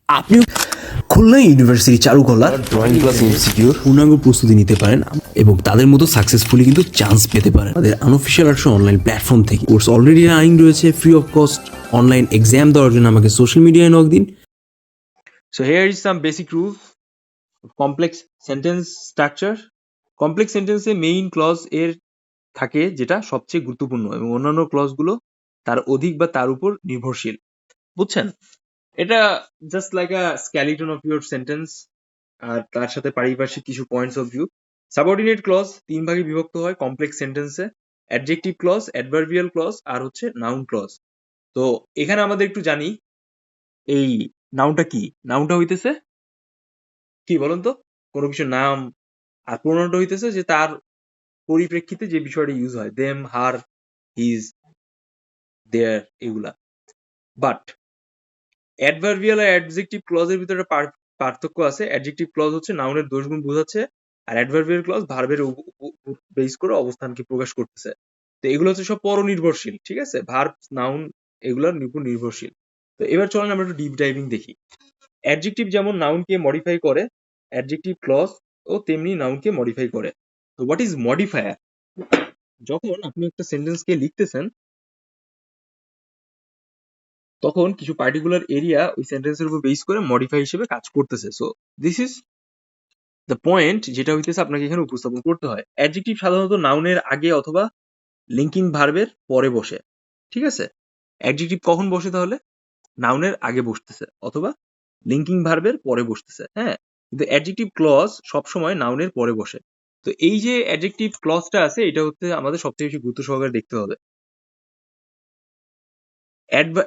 আপনিও খুলনা ইউনিভার্সিটি চালু করলার ড্রয়িং ক্লাস ইনস্টিটিউট পূর্ণাঙ্গ প্রস্তুতি নিতে পারেন এবং তাদের মতো সাকসেসফুলি কিন্তু চান্স পেতে পারেন তাদের আনঅফিসিয়াল একটা অনলাইন প্ল্যাটফর্ম থেকে। কোর্স অলরেডি রানিং রয়েছে, free of cost. Online exam দেওয়ার জন্য আমাকে সোশ্যাল মিডিয়ায় নক দিন। So here is some basic rules of complex sentence structure. Complex সেন্টেন্সে মেইন ক্লজ এর থাকে যেটা সবচেয়ে গুরুত্বপূর্ণ এবং অন্যান্য ক্লজগুলো তার অধিক বা তার উপর নির্ভরশীল। বুঝছেন? এটা just like a skeleton of your sentence আর তার সাথে পারিপার্শ্বিক কিছু points of view. Subordinate clause ৩ ভাগে বিভক্ত হয় কমপ্লেক্স সেন্টেন্সে। অ্যাডজেক্টিভ ক্লজ, অ্যাডভার্বিয়াল ক্লজ আর হচ্ছে নাউন ক্লজ। তো এখানে আমাদের একটু জানি এই নাউনটা কি? নাউনটা হইতেছে কি বলুন তো? কোনো কিছুর নাম। আর প্রোনাউনটা হইতেছে যে তার পরিপ্রেক্ষিতে যে বিষয়টা ইউজ হয়। দেম, হার, হিজ, দেয়ার এগুলা। বাট অ্যাডভার্বিয়াল আর অ্যাডজেক্টিভ ক্লজের ভিতরে পার্থক্য আছে। অ্যাডজেক্টিভ ক্লজ হচ্ছে নাউনের দোষগুণ বোঝাচ্ছে আর অ্যাডভার্বিয়াল ক্লজ ভার্বের বেস করে অবস্থানকে প্রকাশ করতেছে। তো এগুলো হচ্ছে সব পরনির্ভরশীল, ঠিক আছে? ভার্ব, নাউন এগুলোর উপর নির্ভরশীল। তো এবার চলেন আমরা একটু ডিপ ডাইভিং দেখি। অ্যাডজেক্টিভ যেমন নাউনকে মডিফাই করে, অ্যাডজেক্টিভ ক্লজ ও তেমনি নাউনকে মডিফাই করে। তো হোয়াট ইজ মডিফায়ার? যখন আপনি একটা সেন্টেন্সকে লিখতেছেন তখন কিছু পার্টিকুলার এরিয়া ওই সেন্টেন্সের উপর বেস করে মডিফাই হিসেবে কাজ করতেছে। So this is the point যেটা হইতেছে আপনাকে এখানে উপস্থাপন করতে হয়। অ্যাডজেক্টিভ সাধারণত নাউনের আগে অথবা লিঙ্কিং ভার্বের পরে বসে, ঠিক আছে? অ্যাডজেক্টিভ কখন বসে তাহলে? নাউনের আগে বসতেছে অথবা লিঙ্কিং ভার্বের পরে বসতেছে, হ্যাঁ? কিন্তু অ্যাডজেক্টিভ ক্লজ সবসময় নাউনের পরে বসে। তো এই যে অ্যাডজেক্টিভ ক্লজটা আছে এটা হচ্ছে আমাদের সবচেয়ে বেশি গুরুত্ব সহকারে দেখতে হবে।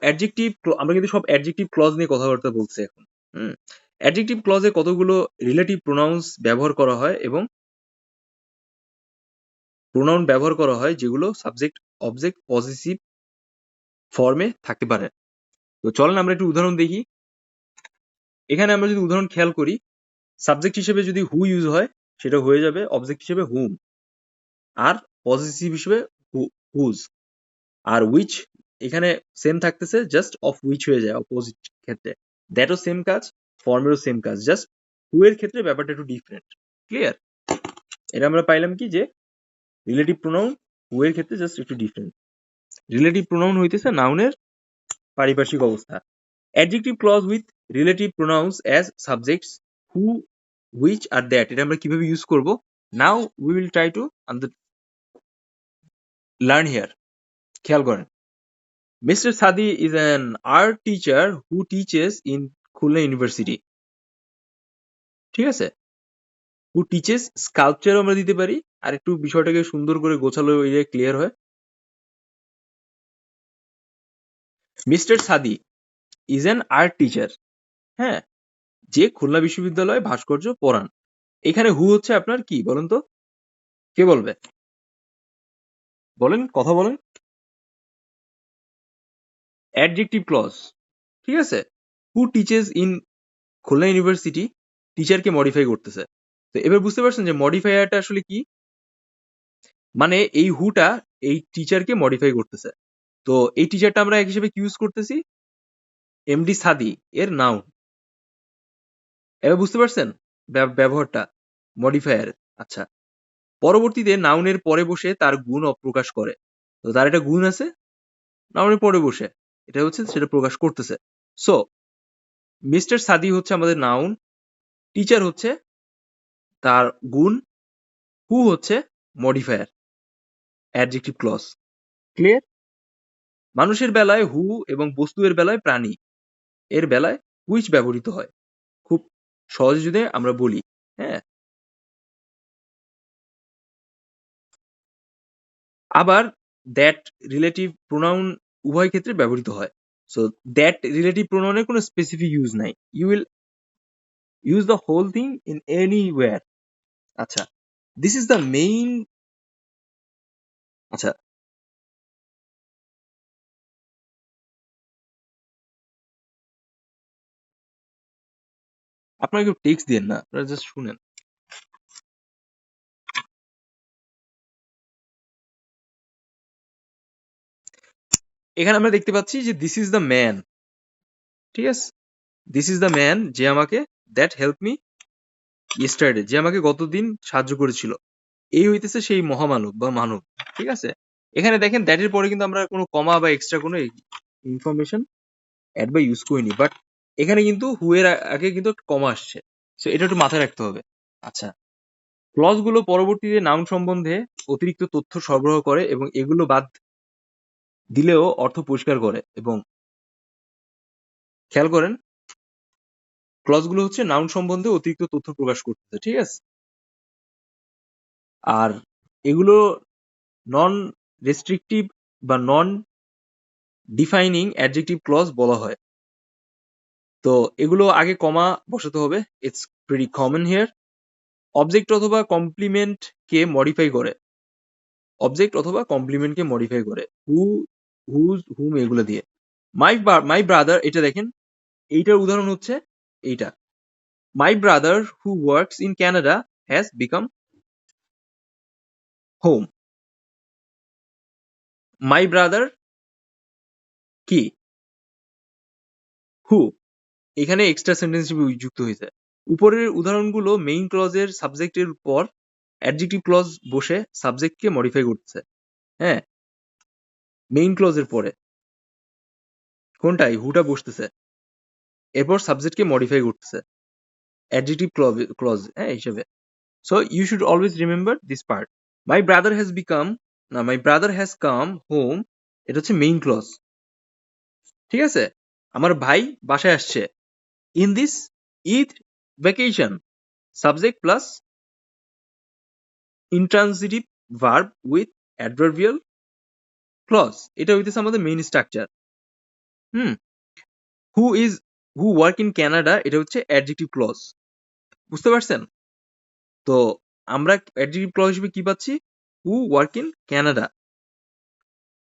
অ্যাডজেক্টিভ আমরা কিন্তু সব অ্যাডজেক্টিভ ক্লজ নিয়ে কথাবার্তা বলছি এখন। হুম? অ্যাডজেক্টিভ ক্লজে কতগুলো রিলেটিভ প্রোনাউন্স ব্যবহার করা হয় এবং প্রোনাউন ব্যবহার করা হয় যেগুলো সাবজেক্ট, অবজেক্ট, পজেসিভ ফর্মে থাকতে পারে। তো চলেন আমরা একটু উদাহরণ দেখি। এখানে আমরা যদি উদাহরণ খেয়াল করি, সাবজেক্ট হিসেবে যদি হু ইউজ হয় সেটা হয়ে যাবে অবজেক্ট হিসেবে হুম, আর পজেসিভ হিসেবে হুজ, আর উইচ এখানে সেম থাকতেছে, জাস্ট অফ উইচ হয়ে যায় অপোজিট ক্ষেত্রে। দ্যাটও সেম কাজ, ফর্মেরও সেম কাজ, জাস্ট হু এর ক্ষেত্রে ব্যাপারটা একটু ডিফারেন্ট। ক্লিয়ার? এটা আমরা পাইলাম কি যে রিলেটিভ প্রোনাউন হু এর ক্ষেত্রে জাস্ট একটু ডিফারেন্ট। রিলেটিভ প্রোনাউন হইতেছে নাউনের পারিপার্শ্বিক অবস্থা। Adjective clause with relative pronouns as subjects who, which আর দ্যাট এটা আমরা কিভাবে ইউজ করব? Now we will try to learn here. খেয়াল করেন। Mister Sadi is an art teacher who teaches in Khulna university. ঠিক আছে? হু টিচেস স্কাল্পচারও আমরা দিতে পারি। আর একটু বিষয়টাকে সুন্দর করে গোছালো এরিয়া ক্লিয়ার হয়। Mister Sadi is an art teacher. হ্যাঁ? যে খুলনা বিশ্ববিদ্যালয়ে ভাস্কর্য পড়ান। এখানে হু হচ্ছে আপনার কি বলেন তো? কে বলবে? বলেন, কথা বলেন। Adjective clause. ঠিক আছে? Who teaches in Khulna university টিচারকে মডিফাই করতেছে। তো এবার বুঝতে পারছেন যে মডিফায়ারটা আসলে কি? মানে এই হুটা এই টিচারকে মডিফাই করতেছে। তো এই টিচারটা আমরা এক হিসেবে কি ইউজ করতেছি? এমডি সাদি এর নাউন। এবার বুঝতে পারছেন ব্যবহারটা মডিফায়ার? আচ্ছা। পরবর্তীতে নাউনের পরে বসে তার গুণ অপ্রকাশ করে। তো তার একটা গুণ আছে, নাউনের পরে বসে এটা হচ্ছে সেটা প্রকাশ করতেছে। সো মিস্টার সাদি হচ্ছে আমাদের নাউন, টিচার হচ্ছে তার গুণ, হু হচ্ছে মডিফায়ার, অ্যাডজেক্টিভ ক্লজ। ক্লিয়ার? মানুষের বেলায় হু এবং বস্তু এর বেলায় প্রাণী এর বেলায় হুইচ ব্যবহৃত হয়। খুব সহজে যদি আমরা বলি, হ্যাঁ? আবার দ্যাট রিলেটিভ প্রোনাউন উভয় ক্ষেত্রে ব্যবহৃত হয়। সো দ্যাট রিলেটিভ প্রোনাউনের কোনো স্পেসিফিক ইউজ নাই। You will use the whole thing in anywhere. আচ্ছা, দিস ইজ দ্য মেইন। আচ্ছা, আপনারা কেউ টেক্সট দিয়েন না, আপনারা জাস্ট শুনেন। এখানে আমরা দেখতে পাচ্ছি যে দিস ইজ দ্য ম্যান। ঠিক আছে? দিস ইজ দ্য ম্যান যে আমাকে দ্যাট হেল্প মি ইয়েস্টারডে, যে আমাকে গতদিন সাহায্য করেছিল। এই হইতেছে সেই মহামানব বা মানব। ঠিক আছে, এখানে দেখেন দ্যাট এর পরে কিন্তু আমরা কোনো কমা বা এক্সট্রা কোনো ইনফরমেশন অ্যাড বা ইউজ করিনি, বাট এখানে কিন্তু হু এর আগে কিন্তু কমা আসছে, সো এটা একটু মাথায় রাখতে হবে। আচ্ছা, ক্লজ গুলো পরবর্তীতে নাউন সম্বন্ধে অতিরিক্ত তথ্য সরবরাহ করে এবং এগুলো বাদ দিলেও অর্থ পরিষ্কার করে। এবং খেয়াল করেন, ক্লজ গুলো হচ্ছে নাউন সম্বন্ধে অতিরিক্ত তথ্য প্রকাশ করতেছে, ঠিক আছে। আর এগুলো নন রেস্ট্রিকটিভ বা নন ডিফাইনিং অ্যাডজেক্টিভ ক্লজ বলা হয়। তো এগুলো আগে কমা বসাতে হবে, it's pretty common here. Object অথবা কমপ্লিমেন্ট কে মডিফাই করে, অবজেক্ট অথবা কমপ্লিমেন্ট কে মডিফাই করে হু, হুজ, হুম এগুলো দিয়ে। মাই ব্রাদার, এটা দেখেন, এইটার উদাহরণ হচ্ছে এইটা, my brother who works in Canada has become home. My brother কি, হু, এখানে এক্সট্রা সেন্টেন্স হিসেবে যুক্ত হয়েছে। উপরের উদাহরণগুলো মেইন ক্লজের সাবজেক্টের পর অ্যাডজেক্টিভ ক্লজ বসে সাবজেক্টকে মডিফাই করতেছে। হ্যাঁ, মেইন ক্লজের পরে কোনটাই হুটা বসতেছে, এরপর সাবজেক্টকে মডিফাই করতেছে অ্যাডজেক্টিভ ক্লজ হ্যাঁ হিসেবে। So you should always remember this part. My brother has become, না my brother has come home, এটা হচ্ছে মেইন ক্লজ। ঠিক আছে, আমার ভাই বাসায় আসছে। In this Eid vacation, subject plus intransitive verb with adverbial clause, এটা হইতেছে আমাদের main structure. Hmm, who is, who work in Canada, এটা হচ্ছে অ্যাডজেক্টিভ ক্লজ। বুঝতে পারছেন? তো আমরা অ্যাডজেক্টিভ ক্লজ হিসেবে কি পাচ্ছি, হু ওয়ার্ক ইন ক্যানাডা,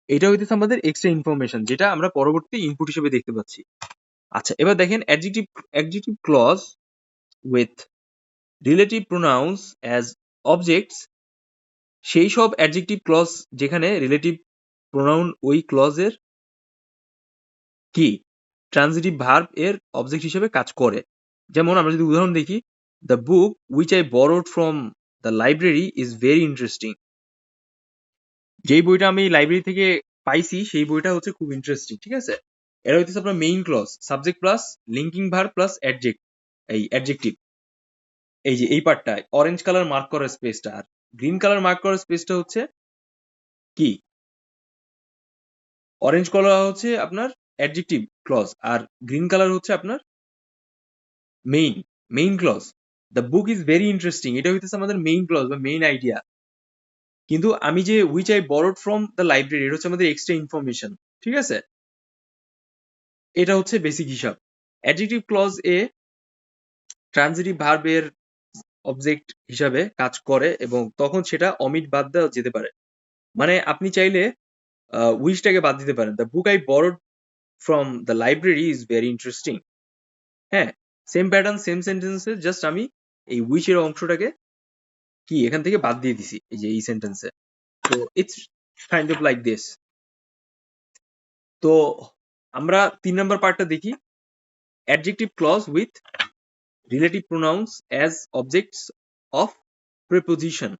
এটা হইতেছে আমাদের এক্সট্রা ইনফরমেশন যেটা আমরা পরবর্তী ইনপুট হিসেবে দেখতে পাচ্ছি। আচ্ছা, এবার দেখেন adjective clause with relative pronouns as objects, সেই সব অ্যাডজেক্টিভ ক্লজ যেখানে রিলেটিভ প্রোনাউন ওই ক্লজের কি ট্রানজিটিভ ভার্ব এর অবজেক্ট হিসেবে কাজ করে। যেমন আমরা যদি উদাহরণ দেখি, the book which I borrowed from the library is very interesting. যেই বইটা আমি লাইব্রেরি থেকে পাইছি সেই বইটা হচ্ছে খুব ইন্টারেস্টিং। ঠিক আছে, এটা হইতেছে আপনার main clause, subject plus linking verb plus adjective. এই যে এই পার্টটা অরেঞ্জ কালার মার্ক করার স্পেসটা আর গ্রিন কালার মার্ক করার স্পেসটা হচ্ছে কি, অরেঞ্জ কালার হচ্ছে আপনার অ্যাডজেক্টিভ ক্লজ আর গ্রিন কালার হচ্ছে আপনার main clause. The book is very interesting, এটা হইতেছে আমাদের মেইন ক্লজ বা মেইন আইডিয়া। কিন্তু আমি যে which I borrowed from the library, এটা হচ্ছে আমাদের এক্সট্রা ইনফরমেশন। ঠিক আছে, এটা হচ্ছে বেসিক হিসাব। অ্যাডজেক্টিভ ক্লজ এ ট্রানজিটিভ ভার্বের অবজেক্ট হিসাবে কাজ করে এবং তখন সেটা অমিট বাদ দেওয়া যেতে পারে। মানে আপনি চাইলে উইচটাকে বাদ দিতে পারেন, the book I borrowed from the library is very interesting. হ্যাঁ, সেম প্যাটার্ন সেম সেন্টেন্সে, জাস্ট আমি এই উইচ এর অংশটাকে কি এখান থেকে বাদ দিয়ে দিছি এই যে এই সেন্টেন্সে। তো it's kind of like this. তো আমরা 3 নাম্বার পার্টটা দেখি, adjective clause with relative pronouns as objects of preposition.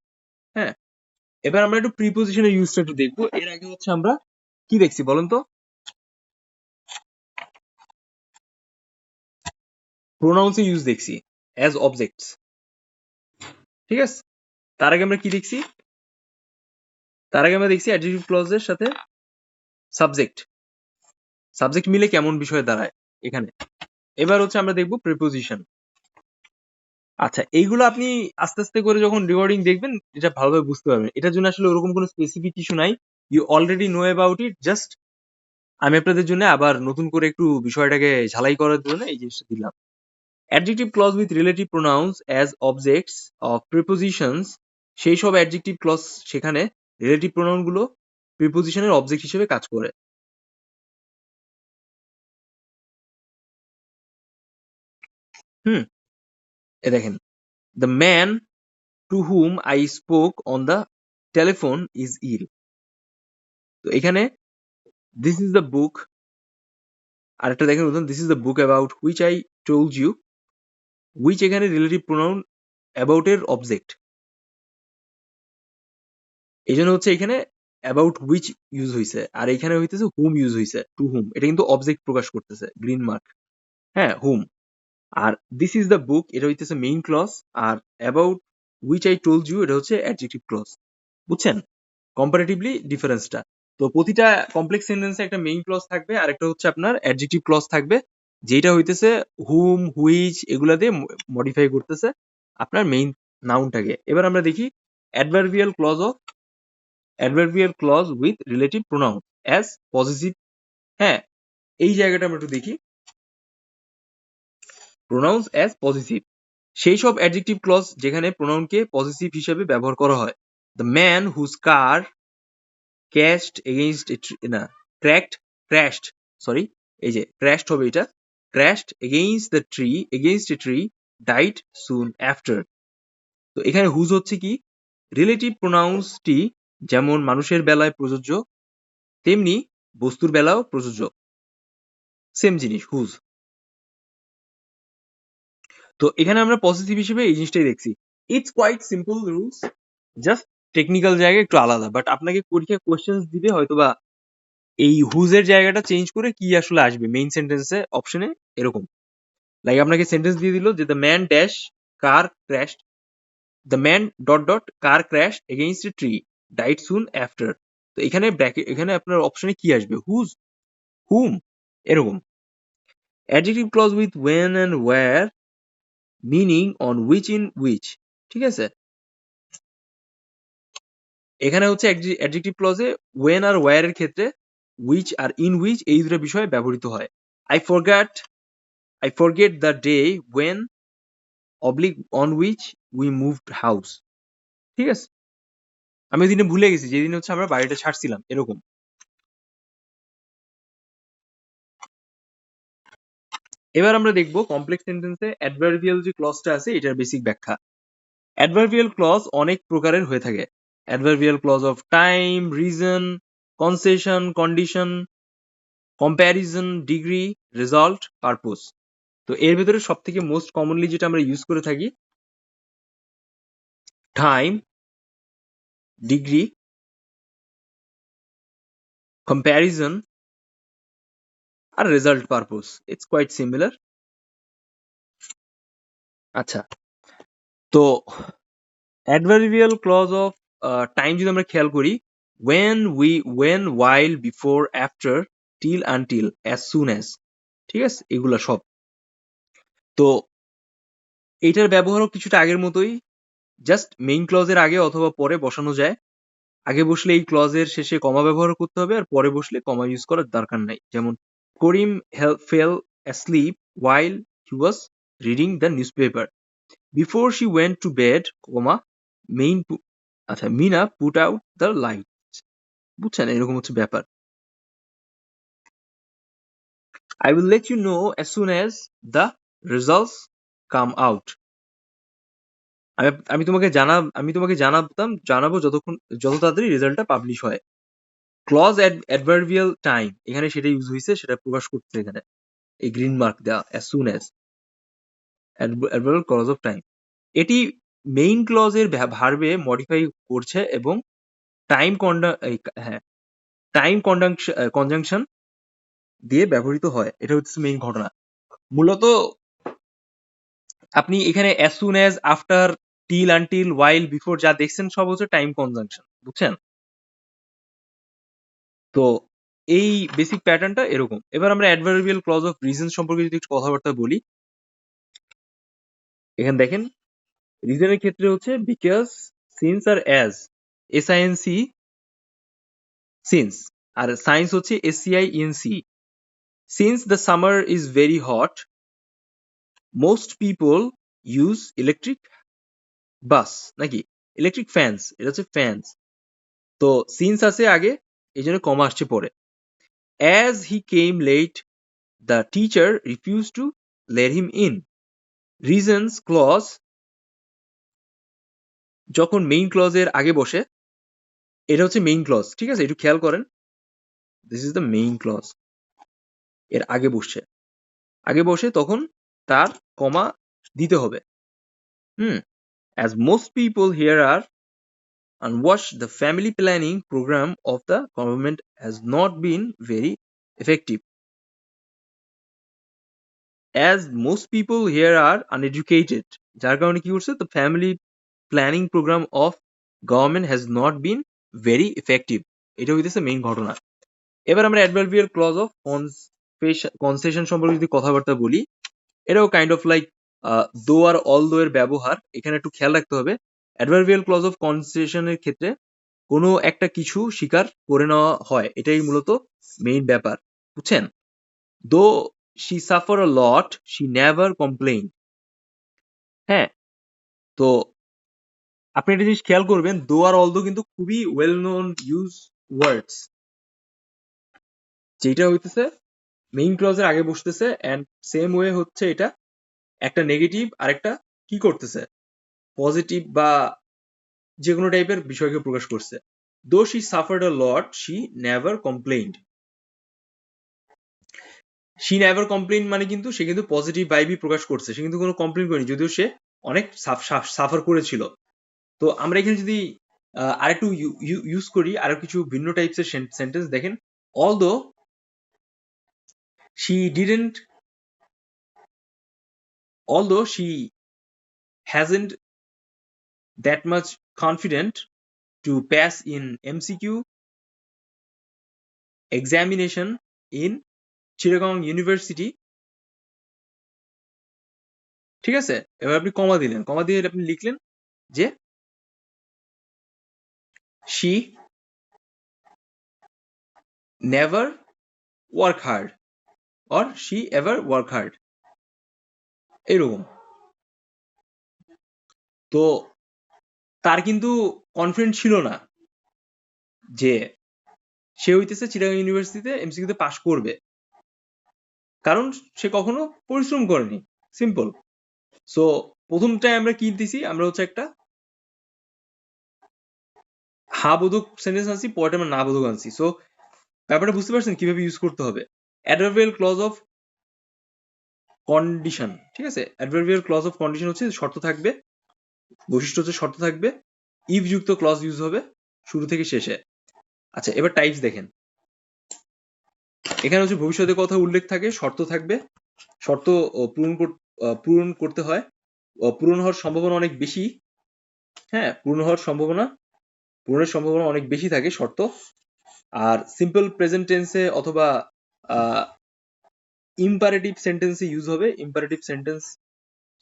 হ্যাঁ, এবার আমরা একটু প্রিপোজিশনের ইউজটা একটু দেখবো। এর আগে হচ্ছে আমরা কি দেখছি বলেন তো, প্রোনাউন্স ইউজ দেখছি অ্যাজ অবজেক্টস। ঠিক আছে, তার আগে আমরা কি দেখছি, তার আগে আমরা দেখছি অ্যাডজেক্টিভ ক্লজের সাথে সাবজেক্ট, সাবজেক্ট মিলে কেমন বিষয় দাঁড়ায় এখানে। এবার হচ্ছে আমরা দেখবো প্রিপোজিশন। আচ্ছা, এইগুলো আপনি আস্তে আস্তে করে যখন রিওয়ার্ডিং দেখবেন এটা ভালোভাবে বুঝতে পারবেন। এটার জন্য আসলে ওরকম কোনো স্পেসিফিক কিছু নাই, you already know about it. Just আমি আপনাদের জন্য আবার নতুন করে একটু বিষয়টাকে ঝালাই করার জন্য এই জিনিসটা দিলাম। Adjective clause with relative pronouns as objects of prepositions, সেই সব অ্যাডজেক্টিভ ক্লজ সেখানে রিলেটিভ প্রোনাউন গুলো প্রিপোজিশনের অবজেক্ট হিসেবে কাজ করে। হুম, এ দেখেন, the man to whom I spoke on the telephone is ill. তো এখানে দিস ইজ দ্য বুক আরেকটা দেখেন উদাহরণ, this is the book about which I told you. Which এখানে রিলেটিভ প্রোনাউন অ্যাবাউট এর অবজেক্ট, এই জন্য হচ্ছে এখানে অ্যাবাউট হুইচ ইউজ হয়েছে, আর এখানে হইতেছে হুম ইউজ হয়েছে, টু হুম, এটা কিন্তু অবজেক্ট প্রকাশ করতেছে, গ্রিন মার্ক। হ্যাঁ, হুম। আর দিস ইজ দ্য বুক এটা হইতেছে মেইন ক্লজ, আর about which I told you এটা হচ্ছে অ্যাডজেক্টিভ ক্লজ। বুঝছেন কম্পারেটিভলি ডিফারেন্সটা? তো প্রতিটা কমপ্লেক্স সেন্টেন্সে একটা মেইন ক্লজ থাকবে আর একটা হচ্ছে আপনার অ্যাডজেক্টিভ ক্লজ থাকবে, যেটা হইতেছে হুম, হুইচ এগুলা দিয়ে মডিফাই করতেছে আপনার মেইন নাউনটাকে। এবার আমরা দেখি adverbial clause of adverbial clause with relative pronoun as positive. হ্যাঁ, এই জায়গাটা আমরা একটু দেখি, প্রোনাউন্স অ্যাজ পজিটিভ, সেই সব অ্যাডজেক্টিভ ক্লজ যেখানে প্রোনাউনকে পজিটিভ হিসেবে ব্যবহার করা হয়। The man whose car cashed against না ক্র্যাশড, সরি, এই যে ক্র্যাশড হবে এটা, crashed against a tree died soon after. তো এখানে হুজ হচ্ছে কি রিলেটিভ প্রোনাউন্সটি যেমন মানুষের বেলায় প্রযোজ্য তেমনি বস্তুর বেলাও প্রযোজ্য, সেম জিনিস হুজ। তো এখানে আমরা পজিটিভ হিসেবে এই জিনিসটাই দেখছি। It's quite simple rules, just technical জায়গা একটু আলাদা, বাট আপনাকে পরীক্ষায় কোয়েশ্চেন্স দিবে হয়তোবা এই হুজের জায়গাটা চেঞ্জ করে কি আসলে আসবে মেইন সেন্টেন্সে অপশনে এরকম। লাইক আপনাকে সেন্টেন্স দিয়ে দিল যে the man dash car crashed, the man dot dot car crash against a tree died soon after. তো এখানে ব্র্যাকেট, এখানে আপনার অপশনে কি আসবে, হুজ, হুম, এরকম। Adjective clause with when and where, meaning on which in which, ঠিক আছে। এখানে হচ্ছে অ্যাডজেক্টিভ ক্লজে ওয়েন আর ওয়্যার এর ক্ষেত্রে হুইচ আর ইন হুইচ এই দুটো বিষয়ে ব্যবহৃত হয়। I forget I forget the day when oblique on which we moved house, ঠিক আছে। আমি ওই দিনে ভুলে গেছি যেদিন হচ্ছে আমরা বাড়িটা ছাড়ছিলাম, এরকম। এবার আমরা দেখবো কমপ্লেক্স সেন্টেন্সে অ্যাডভার্বিয়াল যে ক্লজটা আছে এটার বেসিক ব্যাখ্যা। অ্যাডভার্বিয়াল ক্লজ অনেক প্রকারের হয়ে থাকে। Adverbial clause of time, reason, concession, condition, comparison, degree, result, purpose. তো এর ভেতরে সব থেকে মোস্ট কমনলি যেটা আমরা ইউজ করে থাকি টাইম, ডিগ্রি, কম্প্যারিজন আর result purpose. It's quite similar. আচ্ছা, তো অ্যাডভার্বিয়াল ক্লজ অফ টাইম যদি আমরা খেয়াল করি, when, while, before, after, till, until, as soon as, ঠিক আছে, এগুলা সব। তো এইটার ব্যবহারও কিছুটা আগের মতোই, জাস্ট মেইন ক্লজের আগে অথবা পরে বসানো যায়। আগে বসলে এই ক্লজের শেষে কমা ব্যবহার করতে হবে, আর পরে বসলে কমা ইউজ করার দরকার নাই। যেমন Karim fell asleep while he was reading the newspaper. Before she went to bed, comma, আচ্ছা, Mina put out the light. বুঝছেন, এরকম হচ্ছে ব্যাপার। I will let you know as soon as the results come out. আমি তোমাকে জানাবো যত তাড়াতাড়ি রেজাল্টটা পাবলিশ হয়। ক্লজ অ্যাডভার্বিয়াল টাইম, এখানে সেটা ইউজ হয়েছে, সেটা প্রকাশ করছে এখানে এই গ্রিন মার্ক দেওয়া as soon as adverbial clause of time. এটি মেইন ক্লজের ভার্বে মডিফাই করছে এবং টাইম হ্যাঁ, টাইম কনজাংশন দিয়ে ব্যবহৃত হয়। এটা হচ্ছে মেইন ঘটনা। মূলত আপনি এখানে as soon as, after, till, until, while, before যা দেখছেন সব হচ্ছে টাইম কনজাংশন, বুঝছেন। তো এই বেসিক প্যাটার্নটা এরকম। এবার আমরা অ্যাডভার্বিয়াল ক্লজ অফ রিজন সম্পর্কে যদি একটু কথাবার্তা বলি, এখানে দেখেন রিজনের ক্ষেত্রে হচ্ছে বিকজ, সিন্স আর অ্যাজ, এসআইএনসি সিন্স, আর সায়েন্স হচ্ছে SCINC. Since the summer is very hot, most people use electric bus, নাকি ইলেকট্রিক ফ্যান্স, এটা হচ্ছে ফ্যান্স। তো সিন্স আছে আগে, এই জন্য কমা আসছে পরে। As he came late, the teacher refuse to let him in. Reasons clause যখন মেইন ক্লজের আগে বসে, এটা হচ্ছে মেইন ক্লজ, ঠিক আছে, একটু খেয়াল করেন, this is the main clause. এর আগে বসে তখন তার কমা দিতে হবে। As most people here are unwashed, the family planning program of the government has not been very effective. As most people here are uneducated, যার কারণে কি করছে, the family planning program of government has not been very effective. এটা হইতেছে main ঘটনা। এবার আমরা adverbial clause of concession সম্পর্কে যদি কথাবার্তা বলি, এটাও কাইন্ড অফ লাইক দো আর অল দো এর ব্যবহার এখানে একটু খেয়াল রাখতে হবে। অ্যাডভার্বিয়াল ক্লজ অফ কনসেশনের ক্ষেত্রে কোনো একটা কিছু স্বীকার করে নেওয়া হয়, এটাই মূলত মেইন ব্যাপার, বুঝছেন? Though she suffer a lot, she never complain. হ্যাঁ, তো আপনি একটা জিনিস খেয়াল করবেন, দো আর অল দো কিন্তু খুবই ওয়েল নোন ইউজ ওয়ার্ডস, যেটা হইতেছে মেইন ক্লজের আগে বসতেছে, এন্ড সেম ওয়ে হচ্ছে এটা একটা নেগেটিভ আর একটা কি করতেছে, পজিটিভ বা যে কোনো টাইপের বিষয়কে প্রকাশ করছে। Though she suffered a lot, she never complained. She never complain মানে কিন্তু সে কিন্তু পজিটিভ ভাইবই প্রকাশ করছে, সে কিন্তু কোনো কমপ্লেইন করেনি, যদিও সে অনেক সাফার করেছিল। তো আমরা এখানে যদি আরেকটু ইউজ করি আরো কিছু ভিন্ন টাইপসের সেন্টেন্স, দেখেন, although she didn't, although she hasn't that much confident to pass in MCQ examination in Chittagong University, ঠিক আছে? এবার আপনি কমা দিলেন, কমা দিয়ে আপনি লিখলেন যে she never work hard or she ever work hard, এরকম। তো তার কিন্তু কনফিডেন্ট ছিল না যে সে হইতেছে চিটাগাং ইউনিভার্সিটিতে এমসিকিউতে পাশ করবে, কারণ সে কখনো পরিশ্রম করেনি, সিম্পল। সো প্রথমটায় আমরা কি দিছি, আমরা হচ্ছে একটা হা বোধক সেন্টেন্স আনছি, পরে আমরা না বোধক আনছি। সো ব্যাপারটা বুঝতে পারছেন কিভাবে ইউজ করতে হবে। অ্যাডভার্বিয়াল ক্লজ অফ কন্ডিশন, ঠিক আছে? অ্যাডভার্বিয়াল ক্লজ অফ কন্ডিশন হচ্ছে শর্ত থাকবে, বৈশিষ্ট্য হচ্ছে শর্ত থাকবে, ইফ যুক্ত ক্লজ ইউজ হবে শুরু থেকে শেষে। আচ্ছা, এবার টাইপস দেখেন, এখানে হচ্ছে ভবিষ্যতের কথা উল্লেখ থাকে, শর্ত থাকবে, শর্ত পূরণ করতে হয়, পূরণ হওয়ার সম্ভাবনা অনেক বেশি। হ্যাঁ, পূরণের সম্ভাবনা অনেক বেশি থাকে শর্ত। আর সিম্পল প্রেজেন্ট টেন্সে অথবা ইম্পারেটিভ সেন্টেন্সে ইউজ হবে, ইম্পারেটিভ সেন্টেন্স।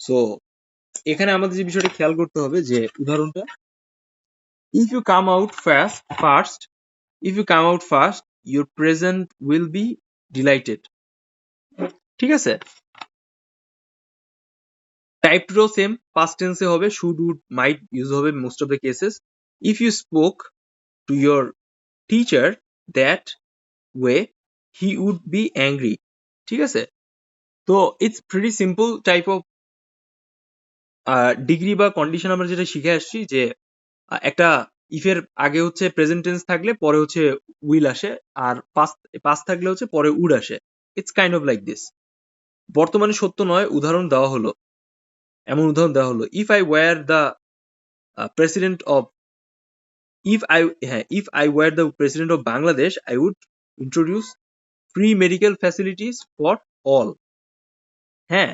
সো এখানে আমাদের যে বিষয়টা খেয়াল করতে হবে, যে উদাহরণটা, if you come out first, if you come out first your present will be delighted, ঠিক আছে? টাইপ টুও সেম, পাস্ট টেন্সে হবে, শুড, উড, মাইট ইউজ হবে most of the cases. If you spoke to your teacher that way he would be angry, ঠিক আছে? তো it's pretty simple type of degree বা condition আমরা যেটা শিখে আসছি, যে একটা ইফের আগে হচ্ছে প্রেজেন্ট টেন্স থাকলে পরে হচ্ছে উইল আসে, আর পাস্ট থাকলে হচ্ছে পরে উড আসে। It's kind of like this. বর্তমানে সত্য নয় উদাহরণ দেওয়া হলো, এমন উদাহরণ দেওয়া হলো, if I were the president of, if I were the president of Bangladesh I would introduce free medical facilities for all. হ্যাঁ,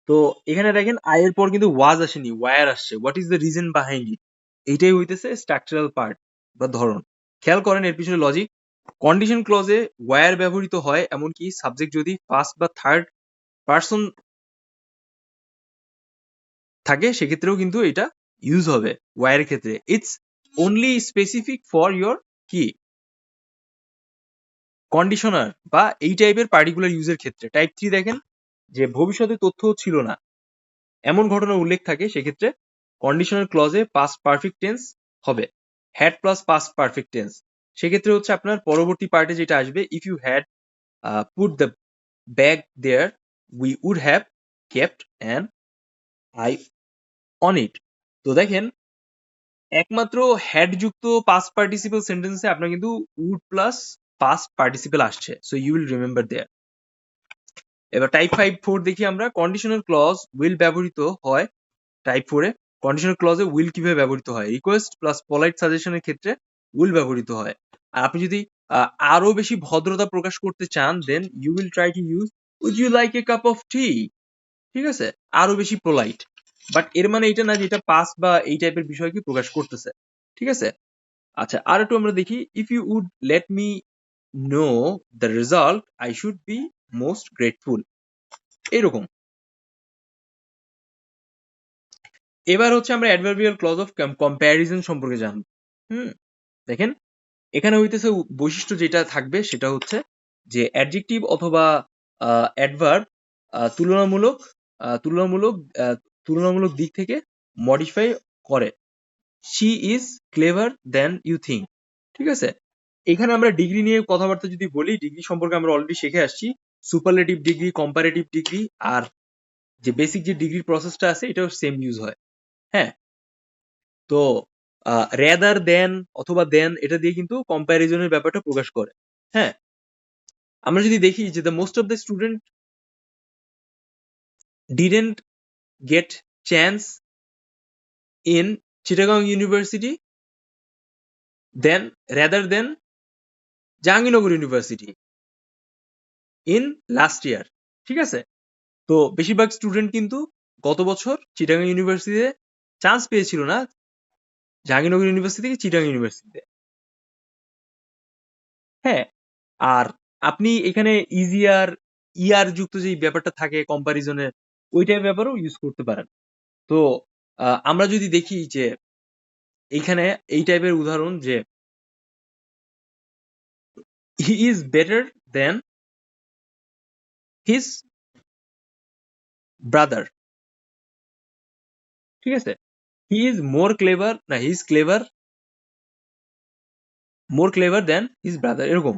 তো এখানে দেখেন আই এর পর কিন্তু ওয়াজ আসেনি, ওয়্যার আসছে। What is the reason behind it? এইটাই হইতেছে স্ট্রাকচারাল পার্ট বা ধরন। খেয়াল করেন এর পিছনে লজিক। কন্ডিশন ক্লজে ওয়্যার ব্যবহৃত হয়, এমনকি সাবজেক্ট যদি ফার্স্ট বা থার্ড পার্সন থাকে সেক্ষেত্রেও কিন্তু এটা ইউজ হবে ওয়্যারের ক্ষেত্রে। It's only specific for your কি কন্ডিশনার বা এই টাইপের পার্টিকুলার ইউজের ক্ষেত্রে। টাইপ 3 দেখেন, যে ভবিষ্যতে তথ্য ছিল না এমন ঘটনার উল্লেখ থাকে, সেক্ষেত্রে কন্ডিশনাল ক্লজে পাস্ট পারফেক্ট টেন্স হবে, had plus past perfect tense. সেক্ষেত্রে হচ্ছে আপনার পরবর্তী পার্টে যেটা আসবে, if you had put the bag there we would have kept an eye on it. তো দেখেন, একমাত্র হ্যাড যুক্ত পাস্ট পার্টিসিপল সেন্টেন্সে আপনার কিন্তু উড প্লাস পাস্ট পার্টিসিপল আসছে, সো ইউ উইল রিমেম্বার দেয়ার। এবার টাইপ 4 দেখি আমরা, কন্ডিশনাল ক্লজ উইল ব্যবহৃত হয় টাইপ 4 এ। কন্ডিশনাল ক্লজে উইল কিভাবে ব্যবহৃত হয়? রিকোয়েস্ট প্লাস পলাইট সাজেশনের ক্ষেত্রে উইল ব্যবহৃত হয়। আর আপনি যদি আরো বেশি ভদ্রতা প্রকাশ করতে চান, then you will try to use would you like a cup of tea. ঠিক আছে, আরো বেশি পোলাইট। বাট এর মানে এটা না যে এটা পাস বা এই টাইপের বিষয়কে প্রকাশ করতেছে। ঠিক আছে, আচ্ছা আর একটু আমরা দেখি, if you would let me know the result I should be most grateful, এরকম। এবার হচ্ছে আমরা অ্যাডভার্বিয়াল ক্লজ অফ কম্প্যারিজন সম্পর্কে জানবো। দেখেন এখানে হইতেছে বৈশিষ্ট্য যেটা থাকবে সেটা হচ্ছে যে অ্যাডজেক্টিভ অথবা অ্যাডভার্ব তুলনামূলক তুলনামূলক তুলনামূলক দিক থেকে মডিফাই করে। She is clever than you think. ঠিক আছে, এখানে আমরা ডিগ্রি নিয়ে কথাবার্তা যদি বলি, ডিগ্রি সম্পর্কে আমরা অলরেডি শিখে আসছি, সুপারলেটিভ ডিগ্রি, কম্পারেটিভ ডিগ্রি, আর যে বেসিক যে ডিগ্রি প্রসেসটা আছে এটাও সেম ইউজ হয়। হ্যাঁ, তো রেদার দেন অথবা দেন এটা দিয়ে কিন্তু কম্প্যারিজনের ব্যাপারটা প্রকাশ করে। হ্যাঁ, আমরা যদি দেখি যে the most of the student didn't get chance in Chittagong university then rather than Jahangirnagar university in last year. ঠিক আছে, তো বেশিরভাগ স্টুডেন্ট কিন্তু গত বছর চিটাগং ইউনিভার্সিটিতে চান্স পেয়েছিল না জাহাঙ্গীরনগর ইউনিভার্সিটি থেকে চিটাগং ইউনিভার্সিটিতে। হ্যাঁ, আর আপনি এখানে ইজিয়ার ইয়ার যুক্ত যে ব্যাপারটা থাকে কম্পারিজনের, ওইটার ব্যাপারেও ইউজ করতে পারেন। তো আমরা যদি দেখি যে এইখানে এই টাইপের উদাহরণ, যে he is better than his brother. ঠিক আছে, হি ইজ মোর ক্লেভার, না he is clever more clever than his brother, এরকম।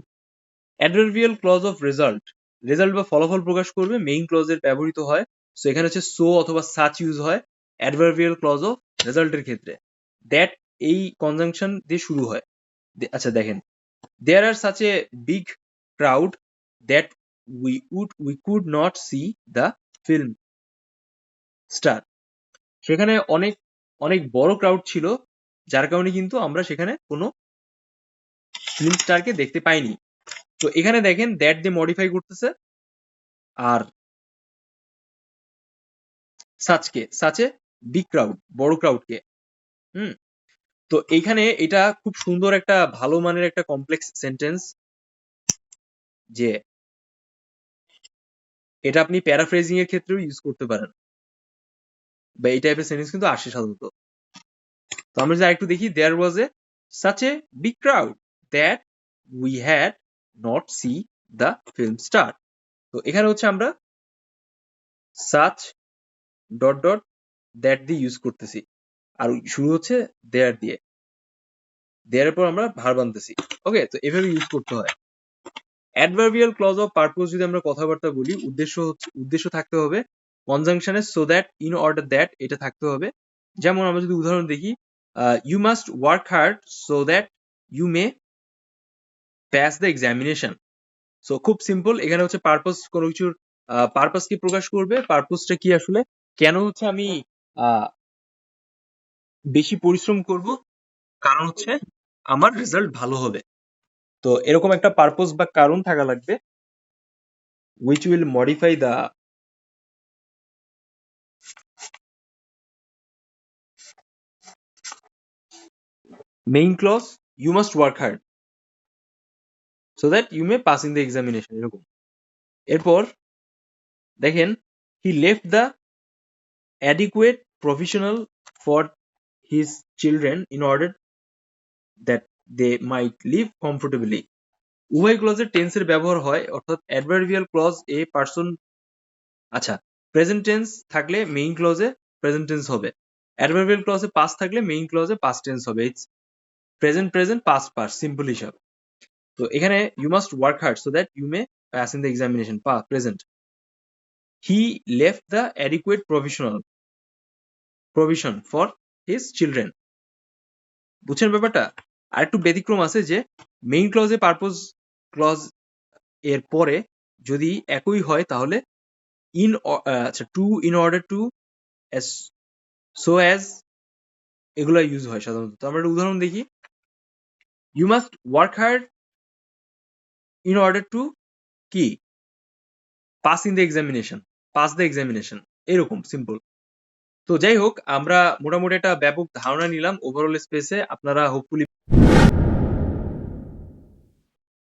Adverbial clause of result, result বা ফলাফল প্রকাশ করবে মেইন ক্লজের ব্যবহৃত হয়। সো এখানে হচ্ছে সো অথবা সাচ ইউজ হয় অ্যাডভার্বিয়াল ক্লজ অফ রেজাল্টের ক্ষেত্রে। দ্যাট এই কনজাংশন দিয়ে শুরু হয়। আচ্ছা দেখেন, there are such a big crowd that we could not see the film star. সেখানে অনেক অনেক বড় ক্রাউড ছিল, যার কারণে কিন্তু আমরা সেখানে কোনো ফিল্ম স্টারকে দেখতে পাইনি। তো এখানে দেখেন দ্যাট দিয়ে মডিফাই করতেছে, আর সাচে বিগ ক্রাউড, বড় ক্রাউডকে। হুম, তো এইখানে এটা খুব সুন্দর একটা ভালো মানের একটা কমপ্লেক্স সেন্টেন্স, যে এটা আপনি প্যারাফ্রেজিং এর ক্ষেত্রেও ইউজ করতে পারেন, বা এই টাইপের সেন্টেন্স কিন্তু আসে সাধারণত। তো আমরা যদি আরেকটু দেখি, there was a such a big crowd that we had not see the film star. তো এখানে হচ্ছে আমরা সাচ ডট ডট দ্যাট দিয়ে ইউজ করতেছি, আর শুরু হচ্ছে দেয়ার দিয়ে, দেয়ার পর আমরা ভার্ব আনতেছি। ওকে, তো এভাবে ইউজ করতে হয়। অ্যাডভার্বিয়াল ক্লজ অফ পারপোজ যদি আমরা কথাবার্তা বলি, উদ্দেশ্য থাকতে হবে কনজাংশনে, so that, in order that, এটা থাকতে হবে। যেমন আমরা যদি উদাহরণ দেখি, you must work hard so that you may pass the examination. So খুব সিম্পল, এখানে হচ্ছে পারপোজ কোনো কিছুর পারপাস কি প্রকাশ করবে, পারপোজটা কি আসলে, কেন হচ্ছে আমি বেশি পরিশ্রম করব, কারণ হচ্ছে আমার রেজাল্ট ভালো হবে। তো এরকম একটা পারপোজ বা কারণ থাকা লাগবে, which will modify the main clause, you must work hard so that you may pass in the examination, এরকম। এরপর দেখেন, he left the adequate provisional for his children in order that they might live comfortably। উভয় ক্লজের টেন্সের ব্যবহার হয়, অর্থাৎ adverbial clause a person, আচ্ছা present tense থাকলে মেইন ক্লজে প্রেজেন্ট টেন্স হবে, অ্যাডভার্বিয়াল ক্লজে পাস্ট থাকলে মেইন ক্লজে পাস্ট টেন্স হবে। It's present past past simple হিসাব। তো এখানে you must work hard so that you may pass in the examination, present. He left the adequate provision for his children. বুঝছেন ব্যাপারটা? আর একটু ব্যতিক্রম আছে, যে মেইন ক্লজে পারপোজ ক্লজ এর পরে যদি একই হয় তাহলে আচ্ছা to in order to so as এগুলা ইউজ হয় সাধারণত। তো আমরা একটা উদাহরণ দেখি। You must work hard in order to কি pass in the examination, pass the examination, এরকম সিম্পল। তো যাই হোক, আমরা মোটামুটি একটা ব্যাপক ধারণা নিলাম ওভারঅল স্পেসে। আপনারা হোপফুলি